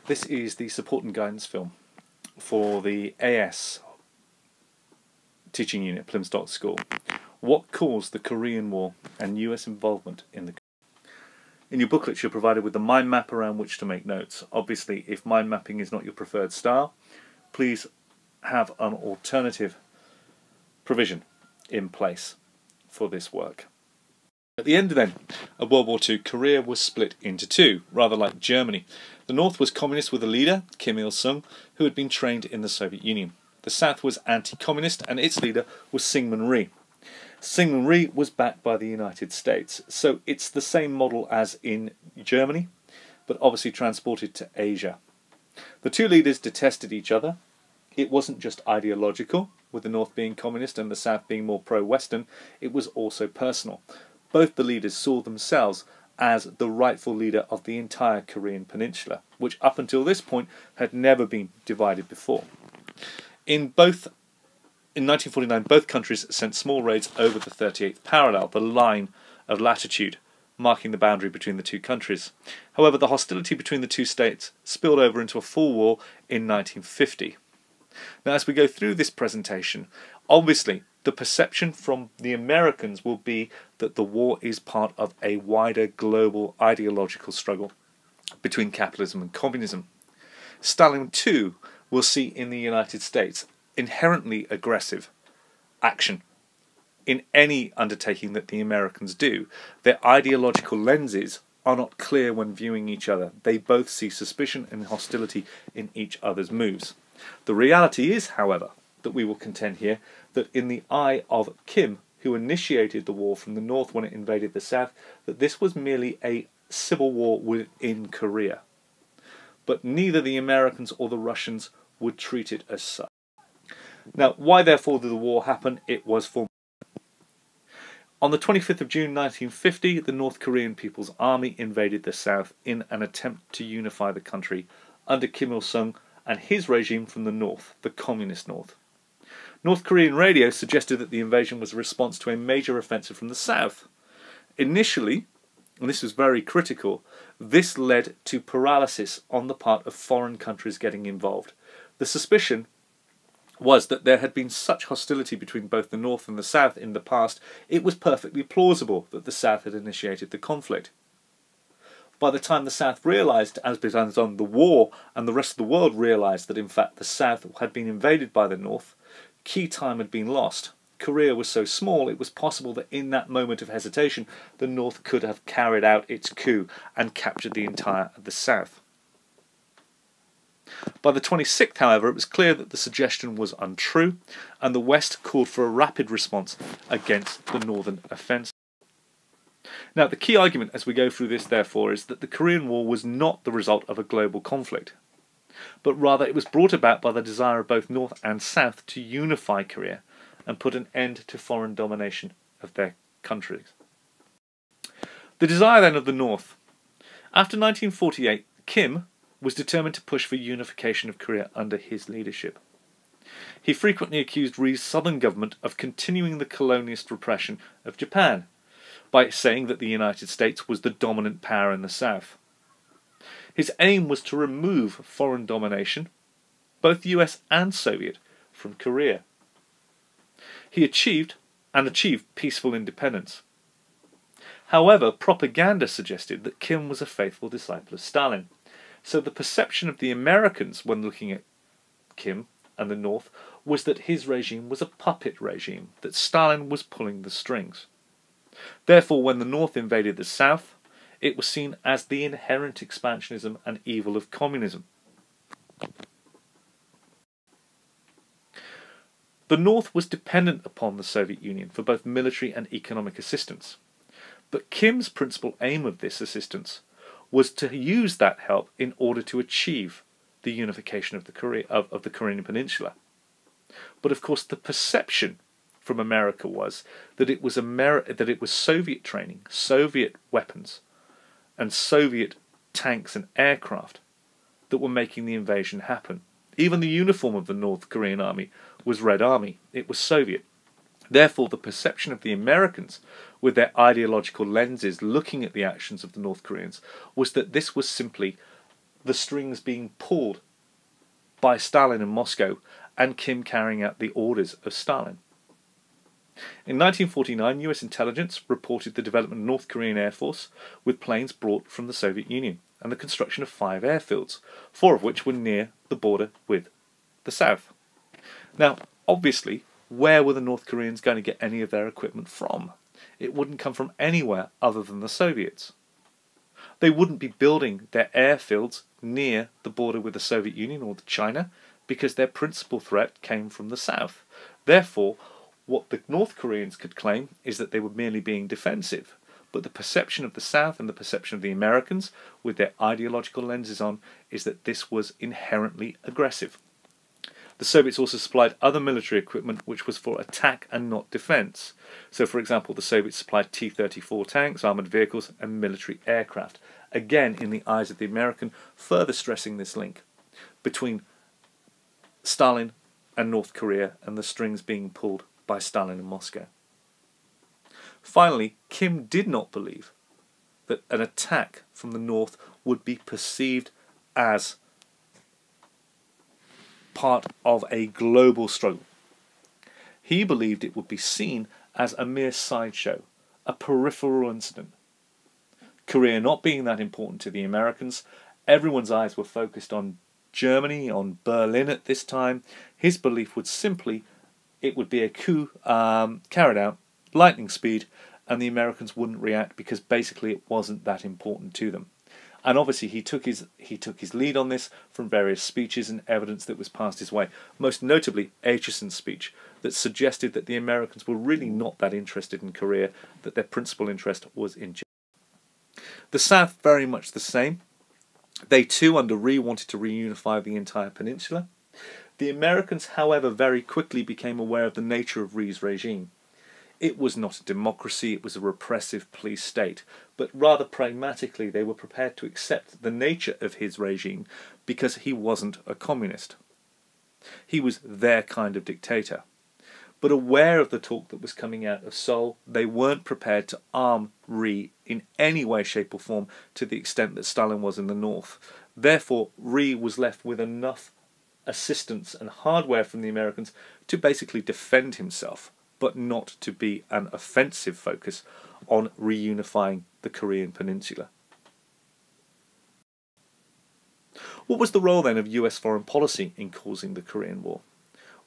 This is the support and guidance film for the AS teaching unit, Plymstock School. What caused the Korean War and US involvement in the... In your booklets you're provided with the mind map around which to make notes. Obviously, if mind mapping is not your preferred style, please have an alternative provision in place for this work. At the end then of World War II, Korea was split into two, rather like Germany. The North was communist with a leader, Kim Il-sung, who had been trained in the Soviet Union. The South was anti-communist and its leader was Syngman Rhee. Syngman Rhee was backed by the United States, so it's the same model as in Germany, but obviously transported to Asia. The two leaders detested each other. It wasn't just ideological, with the North being communist and the South being more pro-Western, it was also personal. Both the leaders saw themselves as the rightful leader of the entire Korean peninsula, which up until this point had never been divided before. In 1949, both countries sent small raids over the 38th parallel, the line of latitude marking the boundary between the two countries. However, the hostility between the two states spilled over into a full war in 1950. Now, as we go through this presentation, obviously the perception from the Americans will be that the war is part of a wider global ideological struggle between capitalism and communism. Stalin, too, will see in the United States inherently aggressive action in any undertaking that the Americans do. Their ideological lenses are not clear when viewing each other. They both see suspicion and hostility in each other's moves. The reality is, however, that we will contend here that in the eye of Kim, who initiated the war from the North when it invaded the South, that this was merely a civil war within Korea. But neither the Americans or the Russians would treat it as such. Now, why therefore did the war happen? It was for... On the 25th of June 1950, the North Korean People's Army invaded the South in an attempt to unify the country under Kim Il-sung and his regime from the North, the Communist North. North Korean radio suggested that the invasion was a response to a major offensive from the South. Initially, and this was very critical, this led to paralysis on the part of foreign countries getting involved. The suspicion was that there had been such hostility between both the North and the South in the past, it was perfectly plausible that the South had initiated the conflict. By the time the South realised, as began on the war, and the rest of the world realised that in fact the South had been invaded by the North, key time had been lost. Korea was so small it was possible that in that moment of hesitation the North could have carried out its coup and captured the entire of the South. By the 26th, however, it was clear that the suggestion was untrue, and the West called for a rapid response against the Northern offensive. Now, the key argument as we go through this, therefore, is that the Korean War was not the result of a global conflict, but rather it was brought about by the desire of both North and South to unify Korea and put an end to foreign domination of their countries. The desire then of the North. After 1948, Kim was determined to push for unification of Korea under his leadership. He frequently accused Rhee's southern government of continuing the colonialist repression of Japan by saying that the United States was the dominant power in the South. His aim was to remove foreign domination, both US and Soviet, from Korea. He achieved peaceful independence. However, propaganda suggested that Kim was a faithful disciple of Stalin. So the perception of the Americans when looking at Kim and the North was that his regime was a puppet regime, that Stalin was pulling the strings. Therefore, when the North invaded the South, it was seen as the inherent expansionism and evil of communism. The North was dependent upon the Soviet Union for both military and economic assistance. But Kim's principal aim of this assistance was to use that help in order to achieve the unification of the Korean peninsula. But of course the perception from America was that it was Soviet training, Soviet weapons and Soviet tanks and aircraft that were making the invasion happen. Even the uniform of the North Korean army was Red Army. It was Soviet. Therefore, the perception of the Americans, with their ideological lenses looking at the actions of the North Koreans, was that this was simply the strings being pulled by Stalin in Moscow and Kim carrying out the orders of Stalin. In 1949, US intelligence reported the development of North Korean Air Force with planes brought from the Soviet Union and the construction of 5 airfields, 4 of which were near the border with the South. Now, obviously, where were the North Koreans going to get any of their equipment from? It wouldn't come from anywhere other than the Soviets. They wouldn't be building their airfields near the border with the Soviet Union or China because their principal threat came from the South. Therefore, what the North Koreans could claim is that they were merely being defensive, but the perception of the South and the perception of the Americans, with their ideological lenses on, is that this was inherently aggressive. The Soviets also supplied other military equipment which was for attack and not defence. So, for example, the Soviets supplied T-34 tanks, armoured vehicles and military aircraft. Again, in the eyes of the American, further stressing this link between Stalin and North Korea and the strings being pulled by Stalin in Moscow. Finally, Kim did not believe that an attack from the north would be perceived as part of a global struggle. He believed it would be seen as a mere sideshow, a peripheral incident. Korea not being that important to the Americans, everyone's eyes were focused on Germany, on Berlin at this time. His belief would simply, it would be a coup carried out, lightning speed, and the Americans wouldn't react because basically it wasn't that important to them. And obviously he took his lead on this from various speeches and evidence that was passed his way, most notably Acheson's speech that suggested that the Americans were really not that interested in Korea, that their principal interest was in Japan. The South very much the same. They too, under Rhee, wanted to reunify the entire peninsula. The Americans, however, very quickly became aware of the nature of Rhee's regime. It was not a democracy, it was a repressive police state, but rather pragmatically they were prepared to accept the nature of his regime because he wasn't a communist. He was their kind of dictator. But aware of the talk that was coming out of Seoul, they weren't prepared to arm Rhee in any way, shape or form to the extent that Stalin was in the north. Therefore, Rhee was left with enough assistance and hardware from the Americans to basically defend himself, but not to be an offensive focus on reunifying the Korean peninsula. What was the role then of US foreign policy in causing the Korean War?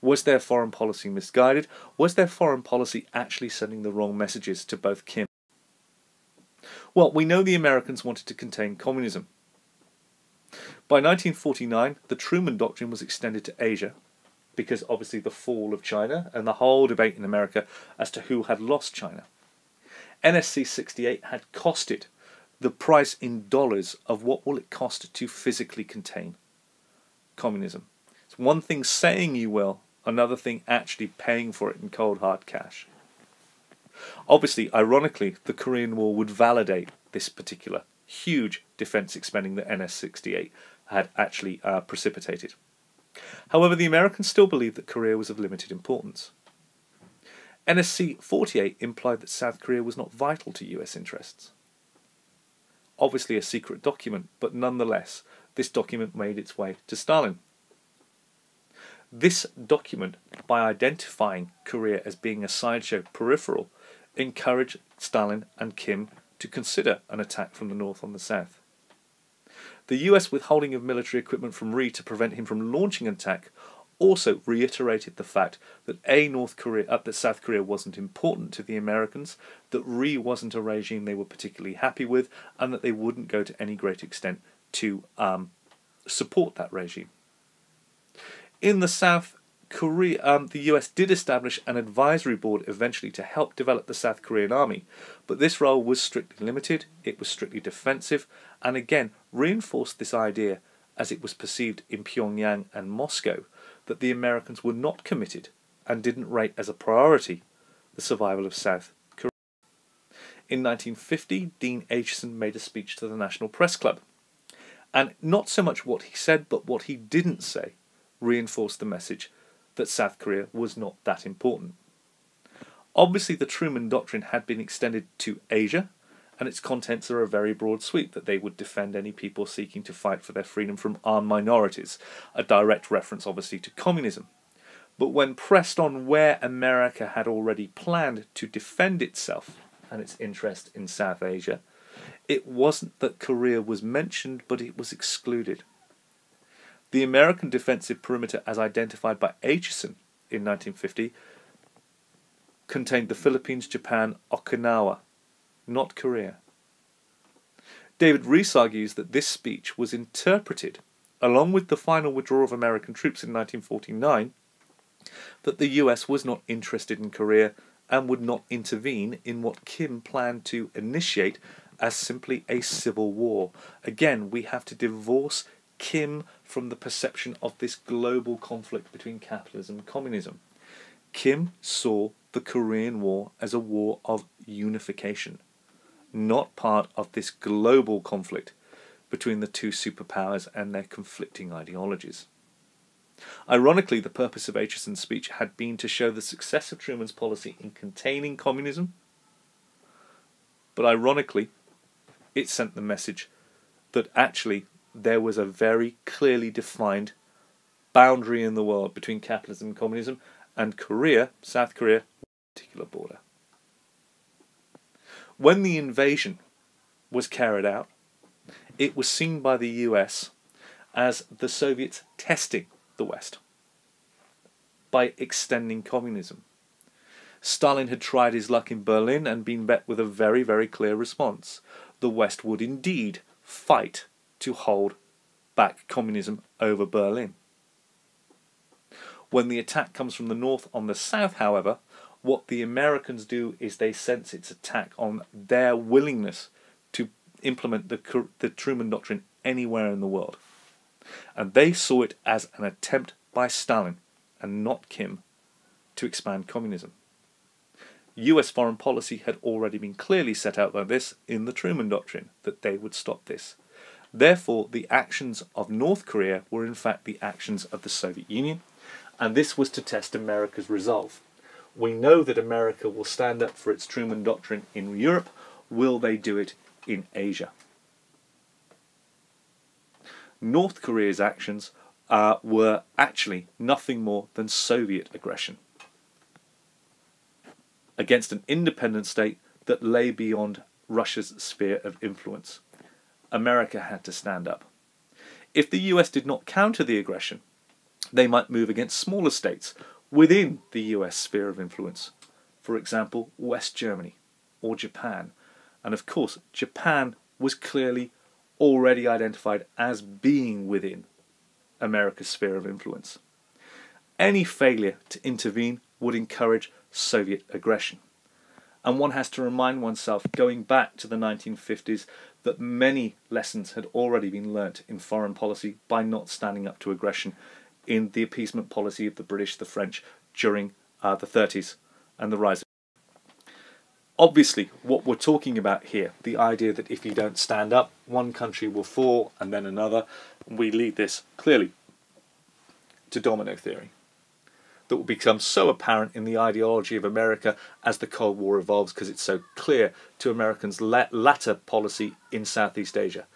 Was their foreign policy misguided? Was their foreign policy actually sending the wrong messages to both Kim? Well, we know the Americans wanted to contain communism. By 1949, the Truman Doctrine was extended to Asia, because obviously the fall of China and the whole debate in America as to who had lost China. NSC 68 had costed the price in dollars of what will it cost to physically contain communism. It's one thing saying you will, another thing actually paying for it in cold hard cash. Obviously, ironically, the Korean War would validate this particular huge defence expending that NS 68 had actually precipitated. However, the Americans still believed that Korea was of limited importance. NSC 48 implied that South Korea was not vital to US interests. Obviously a secret document, but nonetheless, this document made its way to Stalin. This document, by identifying Korea as being a sideshow peripheral, encouraged Stalin and Kim to consider an attack from the north on the south. The US withholding of military equipment from Rhee to prevent him from launching an attack also reiterated the fact that that South Korea wasn't important to the Americans, that Rhee wasn't a regime they were particularly happy with, and that they wouldn't go to any great extent to support that regime. In the South Korea, the US did establish an advisory board eventually to help develop the South Korean army, but this role was strictly limited, it was strictly defensive, and again reinforced this idea, as it was perceived in Pyongyang and Moscow, that the Americans were not committed and didn't rate as a priority the survival of South Korea. In 1950, Dean Acheson made a speech to the National Press Club, and not so much what he said, but what he didn't say reinforced the message that South Korea was not that important. Obviously, the Truman Doctrine had been extended to Asia, and its contents are a very broad sweep that they would defend any people seeking to fight for their freedom from armed minorities, a direct reference obviously to communism. But when pressed on where America had already planned to defend itself and its interest in South Asia, it wasn't that Korea was mentioned, but it was excluded. The American defensive perimeter as identified by Acheson in 1950 contained the Philippines, Japan, Okinawa, not Korea. David Rees argues that this speech was interpreted, along with the final withdrawal of American troops in 1949, that the US was not interested in Korea and would not intervene in what Kim planned to initiate as simply a civil war. Again, we have to divorce Kim from the perception of this global conflict between capitalism and communism. Kim saw the Korean War as a war of unification, not part of this global conflict between the two superpowers and their conflicting ideologies. Ironically, the purpose of Acheson's speech had been to show the success of Truman's policy in containing communism, but ironically, it sent the message that actually there was a very clearly defined boundary in the world between capitalism and communism, and Korea, South Korea, particular border. When the invasion was carried out, it was seen by the US as the Soviets testing the West by extending communism. Stalin had tried his luck in Berlin and been met with a very, very clear response. The West would indeed fight to hold back communism over Berlin. When the attack comes from the north on the south, however, what the Americans do is they sense its attack on their willingness to implement the Truman Doctrine anywhere in the world. And they saw it as an attempt by Stalin, and not Kim, to expand communism. US foreign policy had already been clearly set out by this in the Truman Doctrine, that they would stop this. Therefore, the actions of North Korea were in fact the actions of the Soviet Union, and this was to test America's resolve. We know that America will stand up for its Truman Doctrine in Europe. Will they do it in Asia? North Korea's actions were actually nothing more than Soviet aggression against an independent state that lay beyond Russia's sphere of influence. America had to stand up. If the US did not counter the aggression, they might move against smaller states within the US sphere of influence. For example, West Germany or Japan. And of course, Japan was clearly already identified as being within America's sphere of influence. Any failure to intervene would encourage Soviet aggression. And one has to remind oneself, going back to the 1950s, that many lessons had already been learnt in foreign policy by not standing up to aggression in the appeasement policy of the British, the French, during the 30s and the rise of... Obviously, what we're talking about here, the idea that if you don't stand up, one country will fall and then another, we lead this clearly to domino theory that will become so apparent in the ideology of America as the Cold War evolves, because it's so clear to Americans' latter policy in Southeast Asia.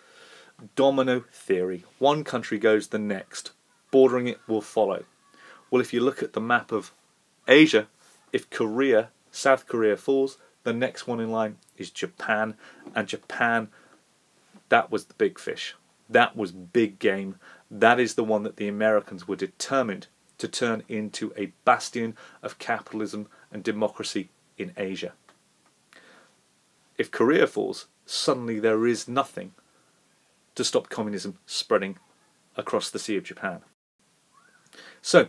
Domino theory. One country goes the next. Bordering it will follow. Well, if you look at the map of Asia, if Korea, South Korea falls, the next one in line is Japan, and Japan, that was the big fish. That was big game. That is the one that the Americans were determined to turn into a bastion of capitalism and democracy in Asia. If Korea falls, suddenly there is nothing to stop communism spreading across the Sea of Japan. So,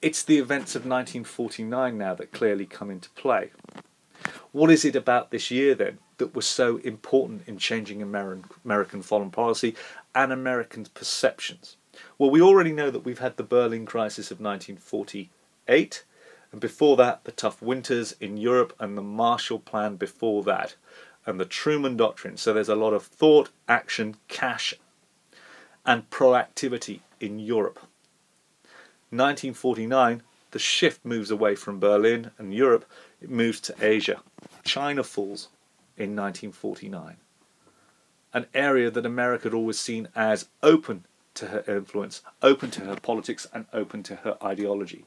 it's the events of 1949 now that clearly come into play. What is it about this year then that was so important in changing American foreign policy and American perceptions? Well, we already know that we've had the Berlin crisis of 1948, and before that the tough winters in Europe and the Marshall Plan before that, and the Truman Doctrine. So there's a lot of thought, action, cash and proactivity in Europe. 1949, the shift moves away from Berlin and Europe, it moves to Asia. China falls in 1949. An area that America had always seen as open to her influence, open to her politics, and open to her ideology.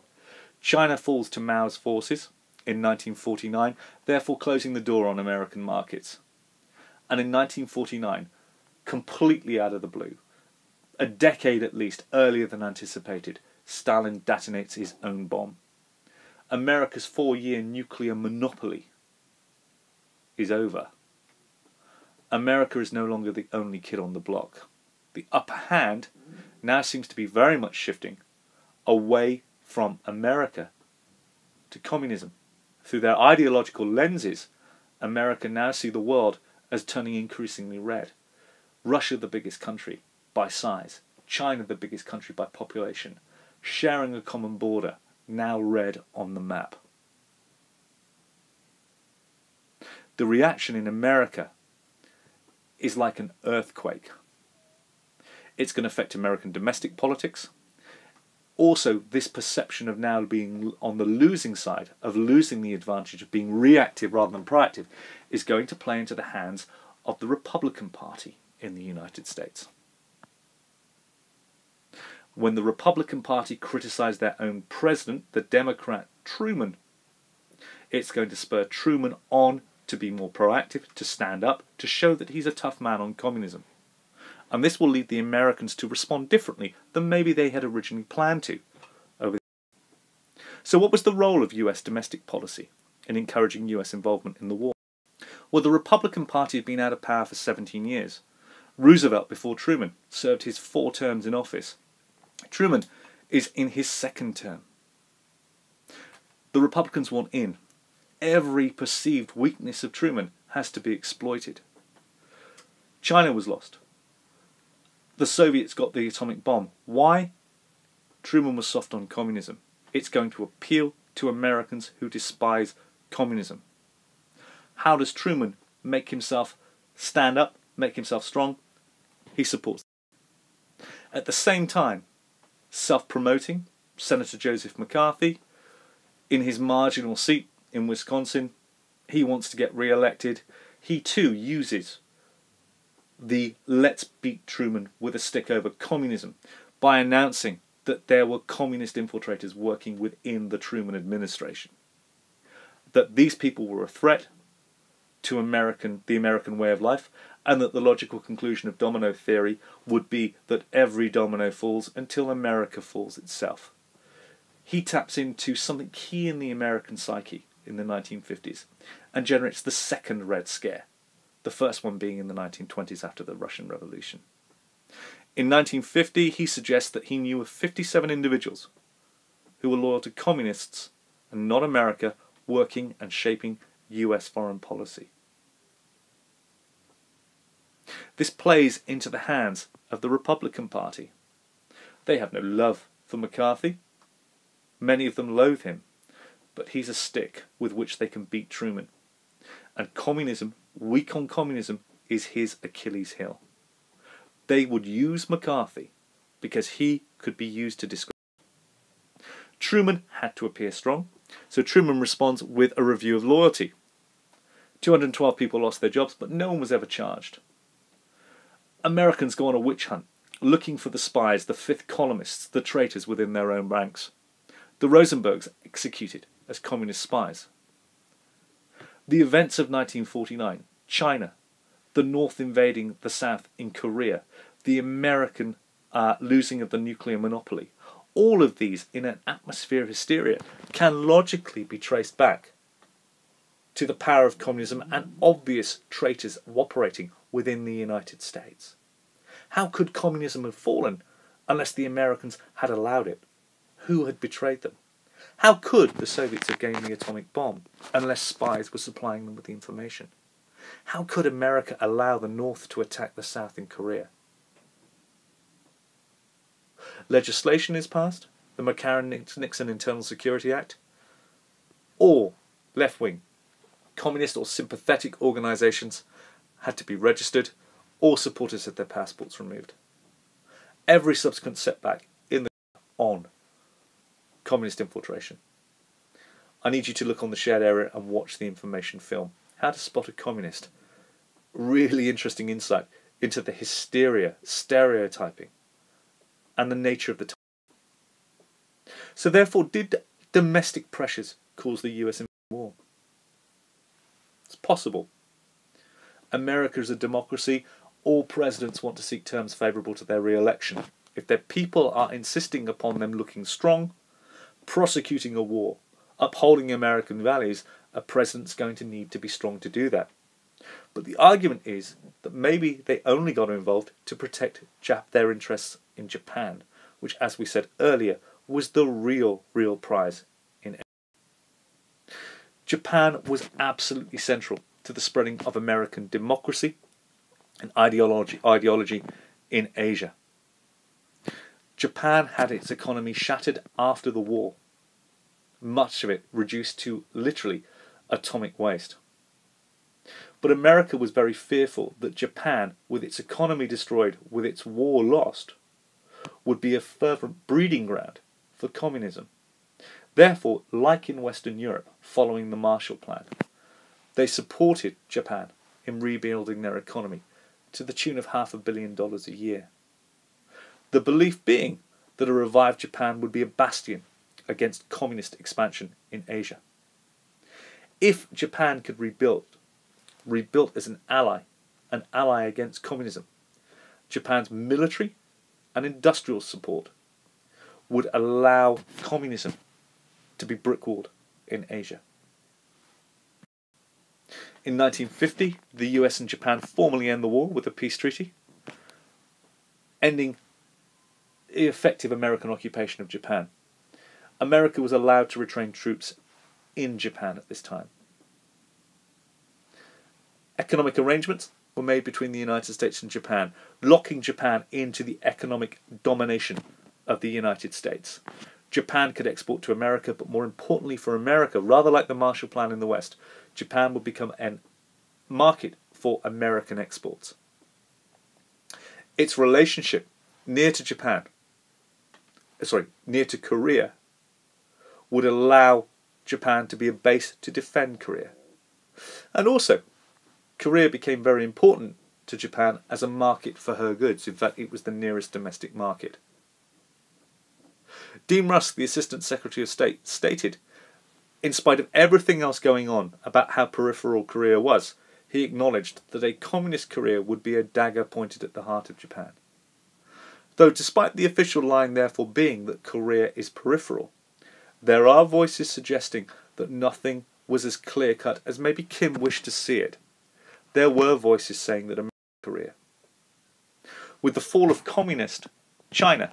China falls to Mao's forces in 1949, therefore closing the door on American markets. And in 1949, completely out of the blue, a decade at least earlier than anticipated, Stalin detonates his own bomb. America's 4-year nuclear monopoly is over. America is no longer the only kid on the block. The upper hand now seems to be very much shifting away from America to communism. Through their ideological lenses, America now see the world as turning increasingly red. Russia the biggest country by size, China the biggest country by population, sharing a common border, now red on the map. The reaction in America is like an earthquake. It's going to affect American domestic politics. Also, this perception of now being on the losing side, of losing the advantage of being reactive rather than proactive, is going to play into the hands of the Republican Party in the United States. When the Republican Party criticised their own president, the Democrat Truman, it's going to spur Truman on to be more proactive, to stand up, to show that he's a tough man on communism. And this will lead the Americans to respond differently than maybe they had originally planned to. So what was the role of US domestic policy in encouraging US involvement in the war? Well, the Republican Party had been out of power for 17 years. Roosevelt, before Truman, served his 4 terms in office. Truman is in his 2nd term. The Republicans want in. Every perceived weakness of Truman has to be exploited. China was lost. The Soviets got the atomic bomb. Why? Truman was soft on communism. It's going to appeal to Americans who despise communism. How does Truman make himself stand up, make himself strong? He supports them. At the same time, self-promoting, Senator Joseph McCarthy, in his marginal seat in Wisconsin, he wants to get re-elected. He too uses the let's beat Truman with a stick over communism by announcing that there were communist infiltrators working within the Truman administration. That these people were a threat to the American way of life, and that the logical conclusion of domino theory would be that every domino falls until America falls itself. He taps into something key in the American psyche in the 1950s and generates the second Red Scare, the first one being in the 1920s after the Russian Revolution. In 1950, he suggests that he knew of 57 individuals who were loyal to communists and not America, working and shaping US foreign policy. This plays into the hands of the Republican Party. They have no love for McCarthy. Many of them loathe him, but he's a stick with which they can beat Truman. And communism, weak on communism, is his Achilles heel. They would use McCarthy because he could be used to discredit. Truman had to appear strong, so Truman responds with a review of loyalty. 212 people lost their jobs, but no one was ever charged. Americans go on a witch hunt, looking for the spies, the fifth columnists, the traitors within their own ranks. The Rosenbergs executed as communist spies. The events of 1949, China, the North invading the South in Korea, the American losing of the nuclear monopoly, all of these in an atmosphere of hysteria can logically be traced back to the power of communism and obvious traitors operating within the United States. How could communism have fallen unless the Americans had allowed it? Who had betrayed them? How could the Soviets have gained the atomic bomb unless spies were supplying them with the information? How could America allow the North to attack the South in Korea? Legislation is passed, the McCarran-Nixon Internal Security Act. All left-wing, communist or sympathetic organisations had to be registered, all supporters had their passports removed. Every subsequent setback on communist infiltration. I need you to look on the shared area and watch the information film, How to Spot a Communist, really interesting insight into the hysteria, stereotyping, and the nature of the time. So therefore, did domestic pressures cause the US war? It's possible. America is a democracy. All presidents want to seek terms favourable to their re-election. If their people are insisting upon them looking strong, prosecuting a war, upholding American values, a president's going to need to be strong to do that. But the argument is that maybe they only got involved to protect their interests in Japan, which, as we said earlier, was the real prize in Asia. Japan was absolutely central to the spreading of American democracy and ideology in Asia. Japan had its economy shattered after the war, much of it reduced to literally atomic waste. But America was very fearful that Japan, with its economy destroyed, with its war lost, would be a fervent breeding ground for communism. Therefore, like in Western Europe, following the Marshall Plan, they supported Japan in rebuilding their economy to the tune of $500 million a year. The belief being that a revived Japan would be a bastion against communist expansion in Asia. If Japan could rebuilt as an ally against communism, Japan's military and industrial support would allow communism to be brickwalled in Asia. In 1950, the US and Japan formally end the war with a peace treaty, ending effective American occupation of Japan. America was allowed to retrain troops in Japan at this time. Economic arrangements were made between the United States and Japan, locking Japan into the economic domination of the United States. Japan could export to America, but more importantly for America, rather like the Marshall Plan in the West, Japan would become a market for American exports. Its relationship near to Korea, would allow Japan to be a base to defend Korea. And also, Korea became very important to Japan as a market for her goods. In fact, it was the nearest domestic market. Dean Rusk, the Assistant Secretary of State, stated, in spite of everything else going on about how peripheral Korea was, he acknowledged that a communist Korea would be a dagger pointed at the heart of Japan. Though despite the official line therefore being that Korea is peripheral, there are voices suggesting that nothing was as clear-cut as maybe Kim wished to see it. There were voices saying that America Korea. With the fall of communist China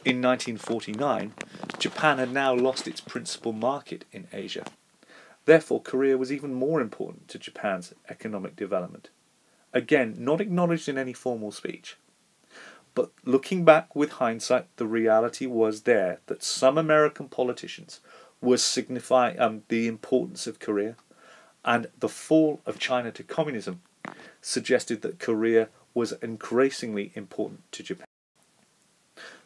in 1949, Japan had now lost its principal market in Asia. Therefore, Korea was even more important to Japan's economic development. Again, not acknowledged in any formal speech. But looking back with hindsight, the reality was there that some American politicians were signifying the importance of Korea, and the fall of China to communism suggested that Korea was increasingly important to Japan.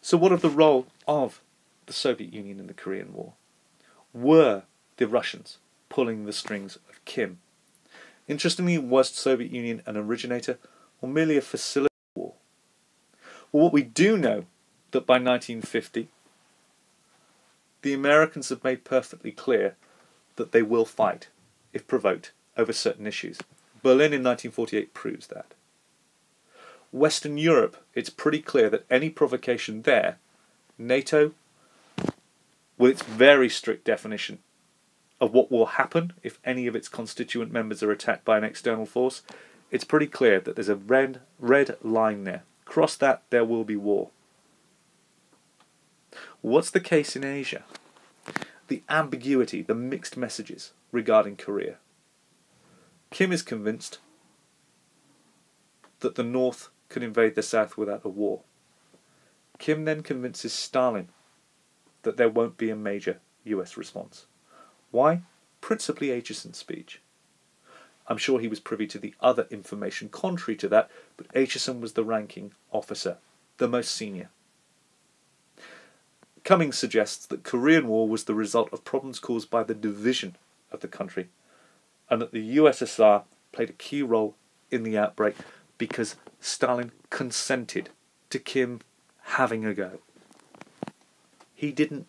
So what of the role of the Soviet Union in the Korean War? Were the Russians pulling the strings of Kim? Interestingly, was the Soviet Union an originator or merely a facilitator? Well, what we do know that by 1950, the Americans have made perfectly clear that they will fight, if provoked, over certain issues. Berlin in 1948 proves that. Western Europe, it's pretty clear that any provocation there, NATO, with its very strict definition of what will happen if any of its constituent members are attacked by an external force, it's pretty clear that there's a red line there. Cross that, there will be war. What's the case in Asia? The ambiguity, the mixed messages regarding Korea. Kim is convinced that the North can invade the South without a war. Kim then convinces Stalin that there won't be a major US response. Why? Principally Acheson's speech. I'm sure he was privy to the other information contrary to that, but Acheson was the ranking officer, the most senior. Cummings suggests that Korean War was the result of problems caused by the division of the country, and that the USSR played a key role in the outbreak because Stalin consented to Kim having a go. He didn't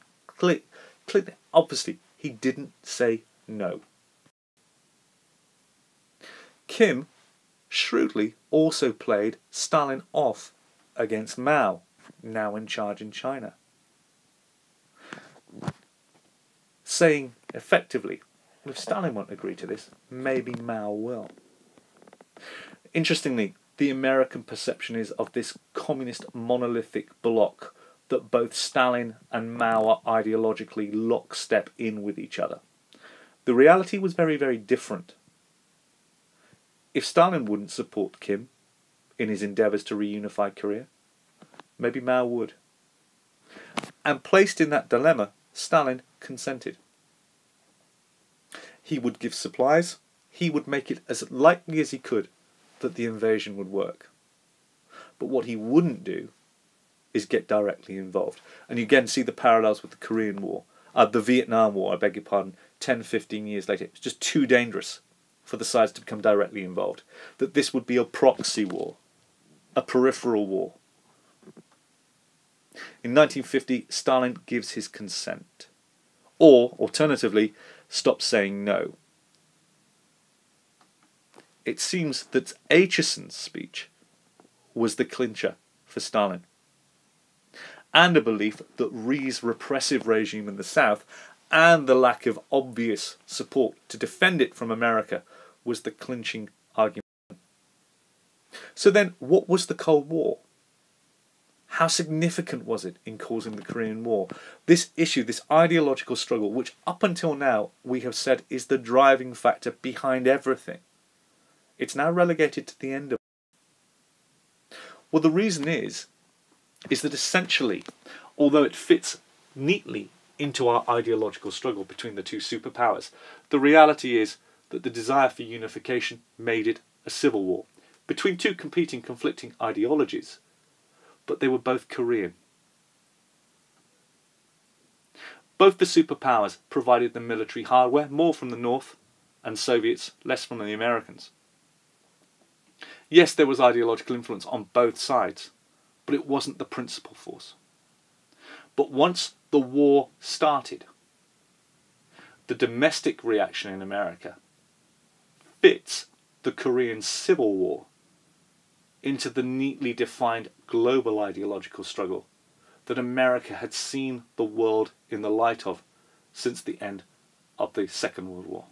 obviously, he didn't say no. Kim shrewdly also played Stalin off against Mao, now in charge in China, saying effectively, if Stalin won't agree to this, maybe Mao will. Interestingly, the American perception is of this communist monolithic bloc that both Stalin and Mao are ideologically lockstep in with each other. The reality was very, very different. If Stalin wouldn't support Kim in his endeavours to reunify Korea, maybe Mao would. And placed in that dilemma, Stalin consented. He would give supplies, he would make it as likely as he could that the invasion would work. But what he wouldn't do is get directly involved. And you again see the parallels with the Korean War, the Vietnam War, I beg your pardon, 10, 15 years later. It was just too dangerous for the sides to become directly involved. That this would be a proxy war, a peripheral war. In 1950, Stalin gives his consent. Or, alternatively, stops saying no. It seems that Acheson's speech was the clincher for Stalin, and a belief that Rhee's repressive regime in the South and the lack of obvious support to defend it from America was the clinching argument. So then, what was the Cold War? How significant was it in causing the Korean War? This issue, this ideological struggle, which up until now we have said is the driving factor behind everything, it's now relegated to the end of it. Well, the reason is that essentially, although it fits neatly into our ideological struggle between the two superpowers, the reality is that the desire for unification made it a civil war between two competing, conflicting ideologies, but they were both Korean. Both the superpowers provided the military hardware, more from the North and Soviets, less from the Americans. Yes, there was ideological influence on both sides, but it wasn't the principal force. But once the war started, the domestic reaction in America fits the Korean Civil War into the neatly defined global ideological struggle that America had seen the world in the light of since the end of the Second World War.